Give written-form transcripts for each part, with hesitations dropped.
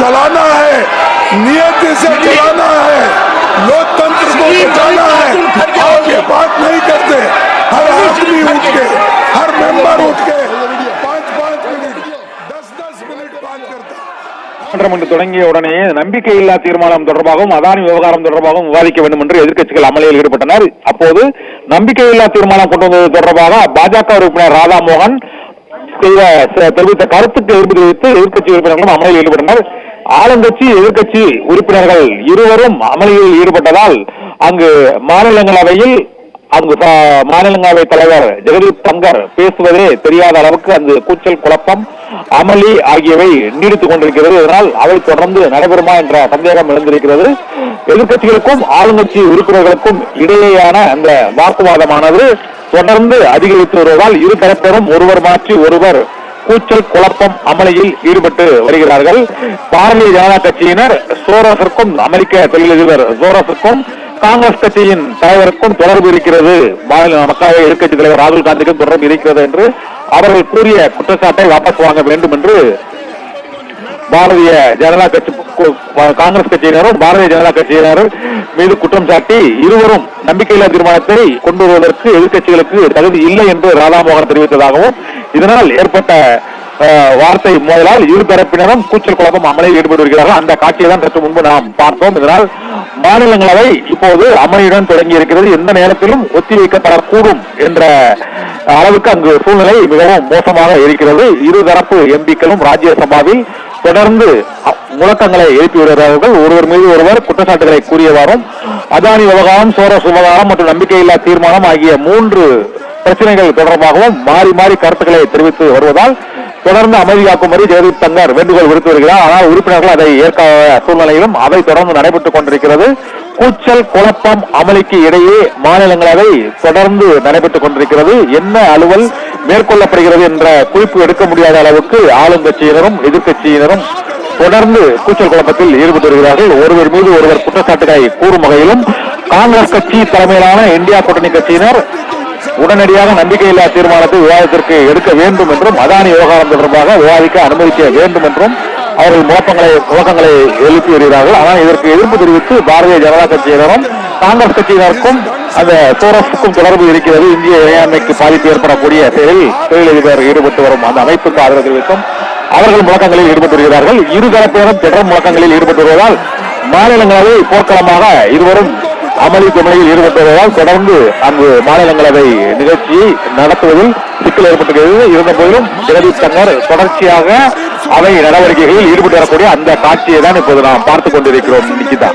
चलाना है, नियति से चलाना है, लोकतंत्र को बचाना है। आप ये बात नहीं करते। हर आदमी उठ के, हर मेंबर उठ के 5-5 मिनट 10-10 मिनट बात करता है। தொடங்கிய உடனே நம்பிக்கையில்லா தீர்மானம் தொடர்பாகவும் அதானி விவகாரம் தொடர்பாகவும் விவாதிக்க வேண்டும் என்று எதிர்க்கட்சிகள் அமளியில் ஈடுபட்டனர். அப்போது நம்பிக்கையில்லா தீர்மானம் கொண்டு வந்தது தொடர்பாக பாஜக உறுப்பினர் ராதாமோகன் தெரிவித்த கருத்துக்கு எதிர்ப்பு தெரிவித்து எதிர்க்கட்சி உறுப்பினர்களும் அமளியில் ஈடுபட்டனர். ஆளுங்கட்சி எதிர்க்கட்சி உறுப்பினர்கள் இருவரும் அமளியில் ஈடுபட்டதால் அங்கு மாநிலங்களவையில் மாநிலங்களவை தலைவர் ஜெகதீப் தங்கர் பேசுவதே தெரியாத அளவுக்கு அந்த கூச்சல், குழப்பம், அமளி ஆகியவை நீடித்துக் கொண்டிருக்கிறது. இதனால் அவை தொடர்ந்து நடைபெறுமா என்ற சந்தேகம் எழுந்திருக்கிறது. எதிர்க்கட்சிகளுக்கும் ஆளுங்கட்சி உறுப்பினர்களுக்கும் இடையேயான அந்த வாக்குவாதமானது தொடர்ந்து அதிகரித்து வருவதால் இரு தரப்பினரும் ஒருவர் மாற்றி ஒருவர் கூச்சல், குழப்பம், அமளியில் ஈடுபட்டு வருகிறார்கள். பாரதிய ஜனதா கட்சியினர் சோரஸிற்கும் அமெரிக்க தொழிலதிபர் சோரஸுக்கும் காங்கிரஸ் கட்சியின் தலைவருக்கும் தொடர்பு இருக்கிறது, மாநில மக்களவை எதிர்க்கட்சி தலைவர் ராகுல் காந்திக்கும் தொடர்பு இருக்கிறது என்று அவர்கள் கூறிய குற்றச்சாட்டை வாபஸ் வாங்க வேண்டும் என்று பாரதிய ஜனதா கட்சி காங்கிரஸ் கட்சியினரும் பாரதிய ஜனதா கட்சியினரும் மீது குற்றம் சாட்டி இருவரும் நம்பிக்கையில்லா தீர்மானத்தை கொண்டு வருவதற்கு எதிர்க்கட்சிகளுக்கு தகுதி இல்லை என்று ராதாமோகன் தெரிவித்ததாகவும் இதனால் ஏற்பட்ட வார்த்தை மோதலால் இரு தரப்பினரும் கூச்சல், குழப்பம், அமளியில் ஈடுபட்டு வருகிறார்கள். அந்த காட்சியை தான் சற்று முன்பு நாம் பார்த்தோம். இதனால் மாநிலங்களவை இப்போது அமளியுடன் தொடங்கி இருக்கிறது. எந்த நேரத்திலும் ஒத்திவைக்கப்படக்கூடும் என்ற அளவுக்கு அங்கு சூழ்நிலை மிகவும் மோசமாக இருக்கிறது. இருதரப்பு எம்பிக்களும் ராஜ்யசபாவில் தொடர்ந்து முழக்கங்களை எழுப்பி வருகிறார்கள். ஒருவர் மீது ஒருவர் குற்றச்சாட்டுகளை கூறியவாறும் அதானி விவகாரம், சோரஸ் விவகாரம் மற்றும் நம்பிக்கையில்லா தீர்மானம் ஆகிய 3 பிரச்சனைகள் தொடர்பாகவும் மாறி மாறி கருத்துக்களை தெரிவித்து வருவதால் தொடர்ந்து அமைதியாக்கும்படி ஜெகதீப் தங்கர் வேண்டுகோள் விடுத்து வருகிறார். ஆனால் உறுப்பினர்கள் அதை ஏற்காத சூழ்நிலையிலும் அவை தொடர்ந்து நடைபெற்றுக் கொண்டிருக்கிறது. கூச்சல், குழப்பம், அமளிக்கு இடையே மாநிலங்களவை தொடர்ந்து நடைபெற்றுக் கொண்டிருக்கிறது. என்ன அலுவல் மேற்கொள்ளப்படுகிறது என்ற குறிப்பு எடுக்க முடியாத அளவுக்கு ஆளுங்கட்சியினரும் எதிர்க்கட்சியினரும் தொடர்ந்து கூச்சல் குழப்பத்தில் ஈடுபட்டு வருகிறார்கள். ஒருவர் மீது ஒருவர் குற்றச்சாட்டுகளை கூறும் வகையிலும் காங்கிரஸ் கட்சி தலைமையிலான இந்தியா கூட்டணி கட்சியினர் உடனடியாக நம்பிக்கையில்லா தீர்மானத்தை விவாதத்திற்கு எடுக்க வேண்டும் என்றும் அதானி விவகாரம் தொடர்பாக விவாதிக்க அனுமதிக்க வேண்டும் என்றும் அவர்கள் முழக்கங்களை எழுப்பி வருகிறார்கள். ஆனால் இதற்கு எதிர்ப்பு தெரிவித்து பாரதிய ஜனதா கட்சியினரும் காங்கிரஸ் கட்சியினருக்கும் அந்த சோரஸுக்கும் தொடர்பு இருக்கிறது, இந்திய இறையாண்மைக்கு பாதிப்பு ஏற்படக்கூடிய செயலில் தொழிலதிபர் ஈடுபட்டு வரும் அந்த அமைப்புக்கு ஆதரவு தெரிவித்தும் அவர்கள் முழக்கங்களில் ஈடுபட்டு வருகிறார்கள். இருதரப்பினரும் தொடர் முழக்கங்களில் ஈடுபட்டு வருவதால் மாநிலங்களவை போர்க்களமாக இருவரும் அமளி துணையில் ஈடுபட்டு வருவதால் தொடர்ந்து அங்கு மாநிலங்களவை நிகழ்ச்சியை நடத்துவதில் சிக்கல் ஏற்பட்டிருக்கிறது. இருந்த போதிலும் ஜெகதீப் தங்கர் தொடர்ச்சியாக அவை நடவடிக்கைகளில் ஈடுபட்டு வரக்கூடிய அந்த காட்சியை தான் இப்போது நாம் பார்த்துக் கொண்டிருக்கிறோம். நிக்கிதா,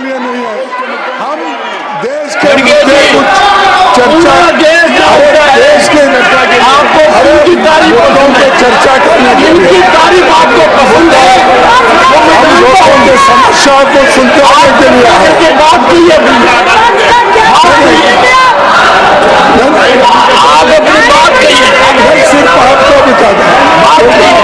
चर्चा करने के लिए आपको पसंद है, हम लोगों के समस्या को सुनते रहने के लिए आप अपनी बात कहिए। सिर्फ आपको बता दें,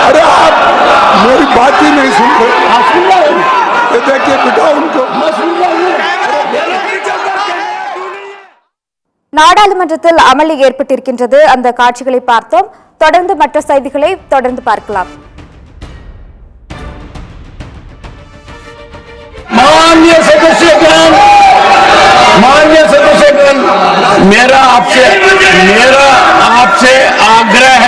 अरे आप मेरी बात ही नहीं सुन रहे। देखिए बेटा, उनको நாடாளுமன்றத்தில் அமளி ஏற்பட்டிருக்கின்றது. அந்த காட்சிகளை பார்த்தோம். தொடர்ந்து மற்ற செய்திகளை தொடர்ந்து பார்க்கலாம். माननीय सदस्यगण, मेरा आपसे आग्रह है